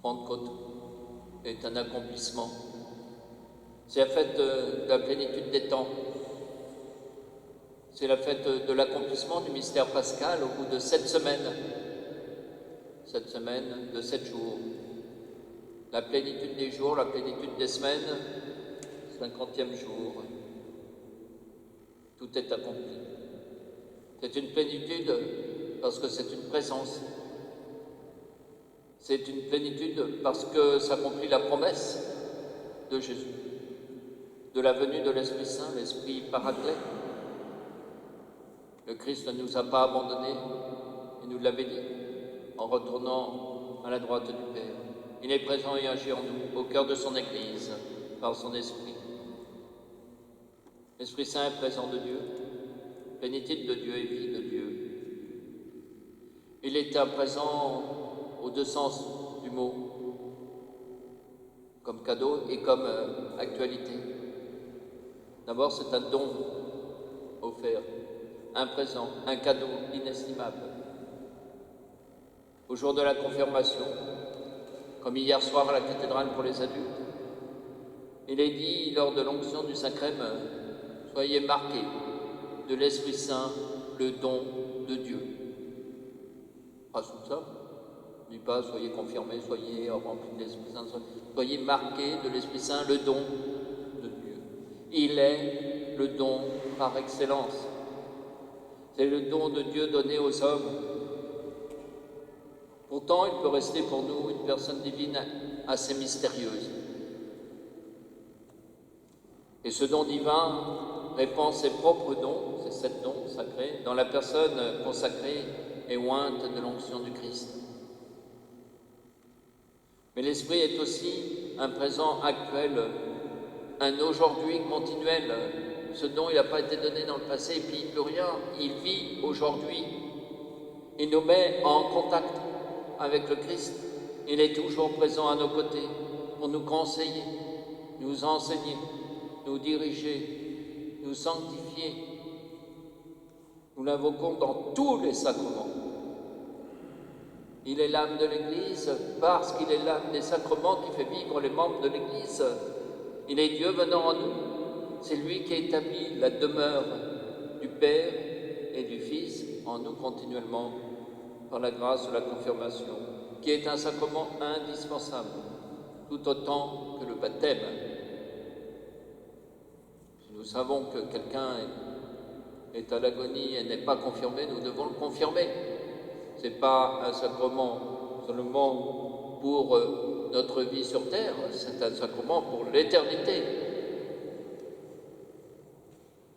Pentecôte est un accomplissement. C'est la fête de la plénitude des temps. C'est la fête de l'accomplissement du mystère pascal au bout de 7 semaines. 7 semaines de 7 jours. La plénitude des jours, la plénitude des semaines, 50e jour. Tout est accompli. C'est une plénitude parce que c'est une présence. C'est une plénitude parce que s'accomplit la promesse de Jésus, de la venue de l'Esprit Saint, l'Esprit Paraclet. Le Christ ne nous a pas abandonnés, il nous l'avait dit, en retournant à la droite du Père. Il est présent et agit en nous, au cœur de son Église, par son Esprit. L'Esprit Saint est présent de Dieu, plénitude de Dieu et vie de Dieu. Il est présent aux deux sens du mot, comme cadeau et comme actualité. D'abord, c'est un don offert, un présent, un cadeau inestimable. Au jour de la confirmation, comme hier soir à la cathédrale pour les adultes, il est dit lors de l'onction du sacrème, soyez marqués de l'Esprit Saint, le don de Dieu. Pas tout ça. Ne dis pas soyez confirmés, soyez remplis de l'Esprit Saint, soyez marqués de l'Esprit Saint, le don de Dieu. Il est le don par excellence. C'est le don de Dieu donné aux hommes. Pourtant, il peut rester pour nous une personne divine assez mystérieuse. Et ce don divin répand ses propres dons, ces 7 dons sacrés, dans la personne consacrée et ointe de l'onction du Christ. Mais l'Esprit est aussi un présent actuel, un aujourd'hui continuel. Ce don, il n'a pas été donné dans le passé et puis il ne peut rien, il vit aujourd'hui. Il nous met en contact avec le Christ. Il est toujours présent à nos côtés pour nous conseiller, nous enseigner, nous diriger, nous sanctifier. Nous l'invoquons dans tous les sacrements. Il est l'âme de l'Église parce qu'il est l'âme des sacrements qui fait vivre les membres de l'Église. Il est Dieu venant en nous. C'est lui qui établit la demeure du Père et du Fils en nous continuellement par la grâce de la confirmation, qui est un sacrement indispensable, tout autant que le baptême. Si nous savons que quelqu'un est à l'agonie et n'est pas confirmé, nous devons le confirmer. Ce n'est pas un sacrement seulement pour notre vie sur terre, c'est un sacrement pour l'éternité.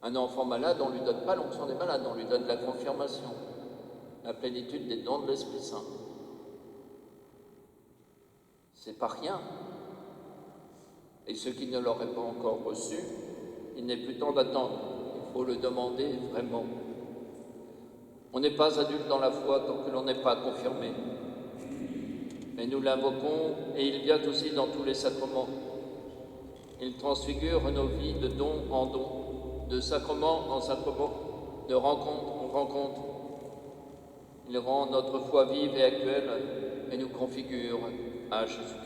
Un enfant malade, on ne lui donne pas l'onction des malades, on lui donne la confirmation, la plénitude des dons de l'Esprit Saint. C'est pas rien. Et ceux qui ne l'auraient pas encore reçu, il n'est plus temps d'attendre. Il faut le demander vraiment. On n'est pas adulte dans la foi tant que l'on n'est pas confirmé. Mais nous l'invoquons et il vient aussi dans tous les sacrements. Il transfigure nos vies de don en don, de sacrement en sacrement, de rencontre en rencontre. Il rend notre foi vive et actuelle et nous configure à Jésus-Christ.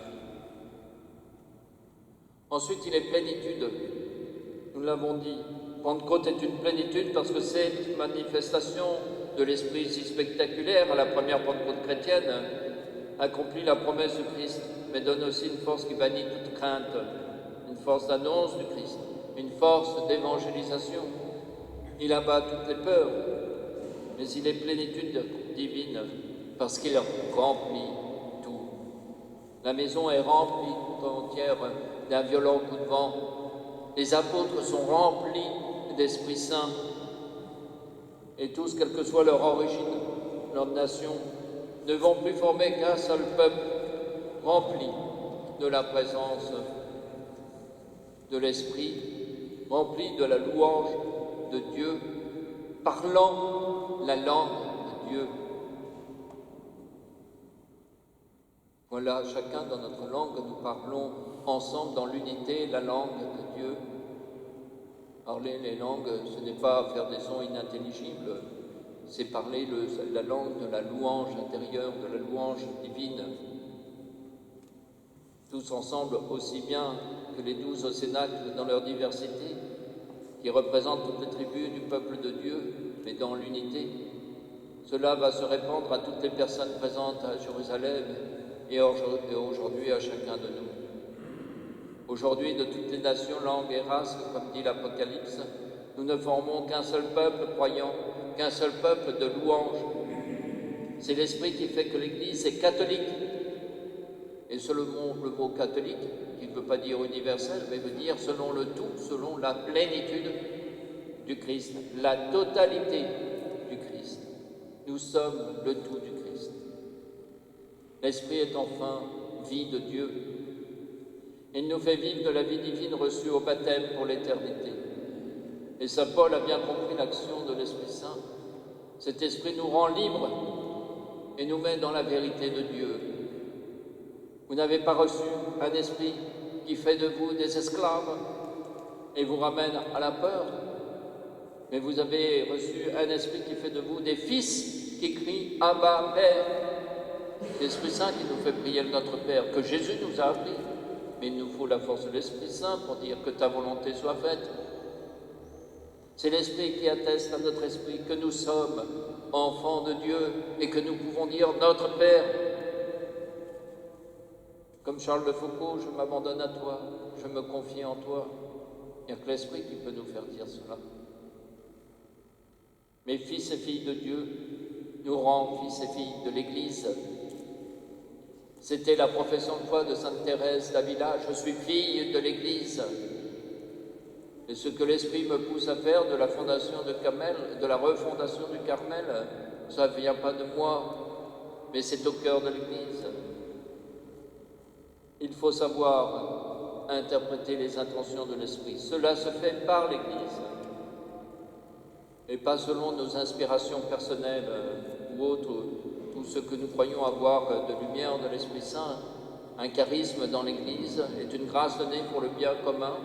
Ensuite, il est plénitude. Nous l'avons dit, Pentecôte est une plénitude parce que cette manifestation de l'Esprit si spectaculaire à la première Pentecôte chrétienne accomplit la promesse du Christ, mais donne aussi une force qui bannit toute crainte, une force d'annonce du Christ, une force d'évangélisation. Il abat toutes les peurs, mais il est plénitude divine parce qu'il remplit tout. La maison est remplie tout entière d'un violent coup de vent. Les apôtres sont remplis d'Esprit Saint et tous, quelle que soit leur origine, leur nation, ne vont plus former qu'un seul peuple rempli de la présence de l'Esprit, rempli de la louange de Dieu, parlant la langue de Dieu. Voilà, chacun dans notre langue, nous parlons ensemble dans l'unité la langue de Dieu. Parler les langues, ce n'est pas faire des sons inintelligibles, c'est parler la langue de la louange intérieure, de la louange divine. tous ensemble, aussi bien que les 12 cénacles dans leur diversité, qui représentent toutes les tribus du peuple de Dieu, mais dans l'unité. Cela va se répandre à toutes les personnes présentes à Jérusalem et aujourd'hui à chacun de nous. Aujourd'hui, de toutes les nations, langues et races, comme dit l'Apocalypse, nous ne formons qu'un seul peuple croyant, qu'un seul peuple de louanges. C'est l'Esprit qui fait que l'Église est catholique. Et le mot catholique, qui ne veut pas dire universel, mais veut dire selon le tout, selon la plénitude du Christ, la totalité du Christ. Nous sommes le tout du Christ. L'Esprit est enfin vie de Dieu. Il nous fait vivre de la vie divine reçue au baptême pour l'éternité. Et saint Paul a bien compris l'action de l'Esprit Saint. Cet Esprit nous rend libres et nous met dans la vérité de Dieu. Vous n'avez pas reçu un esprit qui fait de vous des esclaves et vous ramène à la peur, mais vous avez reçu un esprit qui fait de vous des fils qui crient « Abba, Père ». L'Esprit Saint qui nous fait prier le Notre Père, que Jésus nous a appris. Mais il nous faut la force de l'Esprit Saint pour dire que ta volonté soit faite. C'est l'Esprit qui atteste à notre esprit que nous sommes enfants de Dieu et que nous pouvons dire Notre Père. Comme Charles de Foucault, je m'abandonne à toi, je me confie en toi. Il n'y a que l'Esprit qui peut nous faire dire cela. Mais fils et filles de Dieu nous rend fils et filles de l'Église. C'était la profession de foi de Sainte Thérèse d'Avila, je suis fille de l'Église. Et ce que l'Esprit me pousse à faire de la fondation de Carmel, de la refondation du Carmel, ça ne vient pas de moi, mais c'est au cœur de l'Église. Il faut savoir interpréter les intentions de l'Esprit. Cela se fait par l'Église, et pas selon nos inspirations personnelles ou autres, tout ce que nous croyons avoir de lumière de l'Esprit Saint. Un charisme dans l'Église est une grâce donnée pour le bien commun,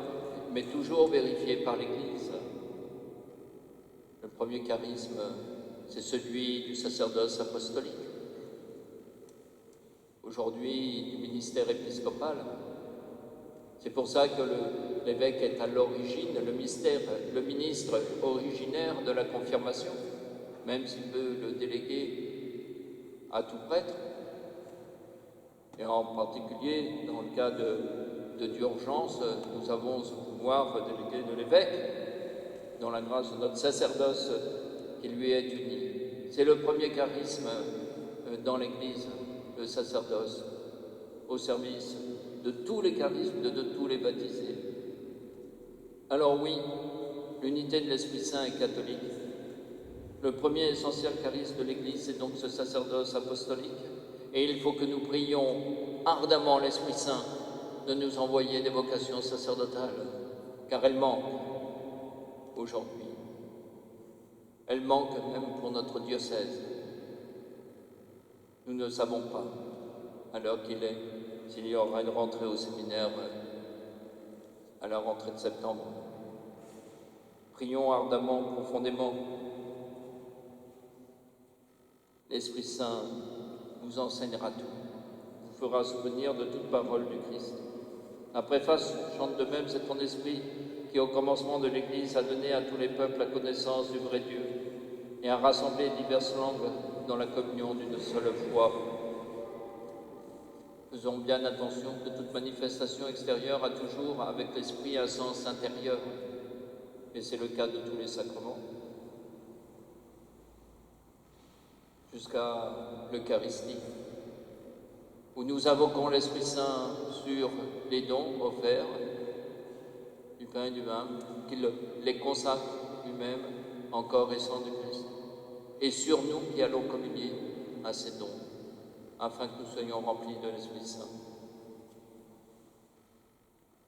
mais toujours vérifiée par l'Église. Le premier charisme, c'est celui du sacerdoce apostolique. Aujourd'hui, du ministère épiscopal. C'est pour ça que l'évêque est à l'origine, le ministre originaire de la confirmation, même s'il peut le déléguer à tout prêtre, et en particulier dans le cas d'urgence, nous avons ce pouvoir délégué de l'évêque, dans la grâce de notre sacerdoce qui lui est uni. C'est le premier charisme dans l'Église, le sacerdoce, au service de tous les charismes, de tous les baptisés. Alors oui, l'unité de l'Esprit Saint est catholique. Le premier essentiel charisme de l'Église, c'est donc ce sacerdoce apostolique. Et il faut que nous prions ardemment l'Esprit Saint de nous envoyer des vocations sacerdotales, car elles manquent aujourd'hui. Elles manquent même pour notre diocèse. Nous ne savons pas, à l'heure qu'il est, s'il y aura une rentrée au séminaire à la rentrée de septembre. Prions ardemment, profondément. L'Esprit Saint vous enseignera tout, vous fera souvenir de toute parole du Christ. La préface chante de même, c'est ton Esprit qui, au commencement de l'Église, a donné à tous les peuples la connaissance du vrai Dieu et a rassemblé diverses langues dans la communion d'une seule foi. Faisons bien attention que toute manifestation extérieure a toujours avec l'Esprit un sens intérieur, et c'est le cas de tous les sacrements. Jusqu'à l'Eucharistie, où nous invoquons l'Esprit Saint sur les dons offerts, du pain et du vin, qu'il les consacre lui-même en corps et sang du Christ, et sur nous qui allons communier à ces dons, afin que nous soyons remplis de l'Esprit Saint.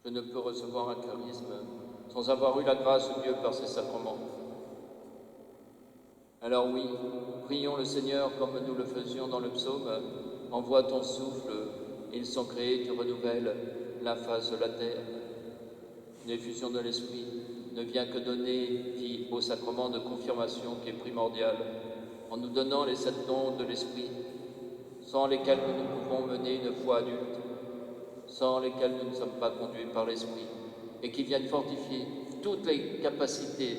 Je ne peux recevoir un charisme sans avoir eu la grâce de Dieu par ses sacrements. Alors oui, prions le Seigneur comme nous le faisions dans le psaume. Envoie ton souffle, ils sont créés, tu renouvelles la face de la terre. Une effusion de l'Esprit ne vient que donner vie au sacrement de confirmation qui est primordial, en nous donnant les 7 dons de l'Esprit, sans lesquels nous ne pouvons mener une foi adulte. sans lesquels nous ne sommes pas conduits par l'Esprit, et qui viennent fortifier toutes les capacités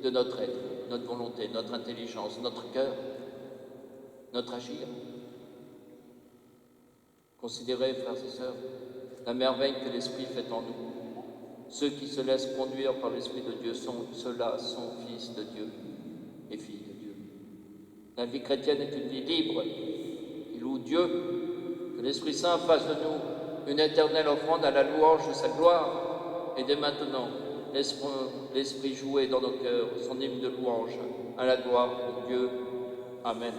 de notre être, notre volonté, notre intelligence, notre cœur, notre agir. Considérez, frères et sœurs, la merveille que l'Esprit fait en nous. Ceux qui se laissent conduire par l'Esprit de Dieu ceux-là sont fils de Dieu et filles de Dieu. La vie chrétienne est une vie libre qui loue Dieu, que l'Esprit Saint fasse de nous une éternelle offrande à la louange de sa gloire, et dès maintenant, l'Esprit jouer dans nos cœurs son hymne de louange à la gloire de Dieu. Amen.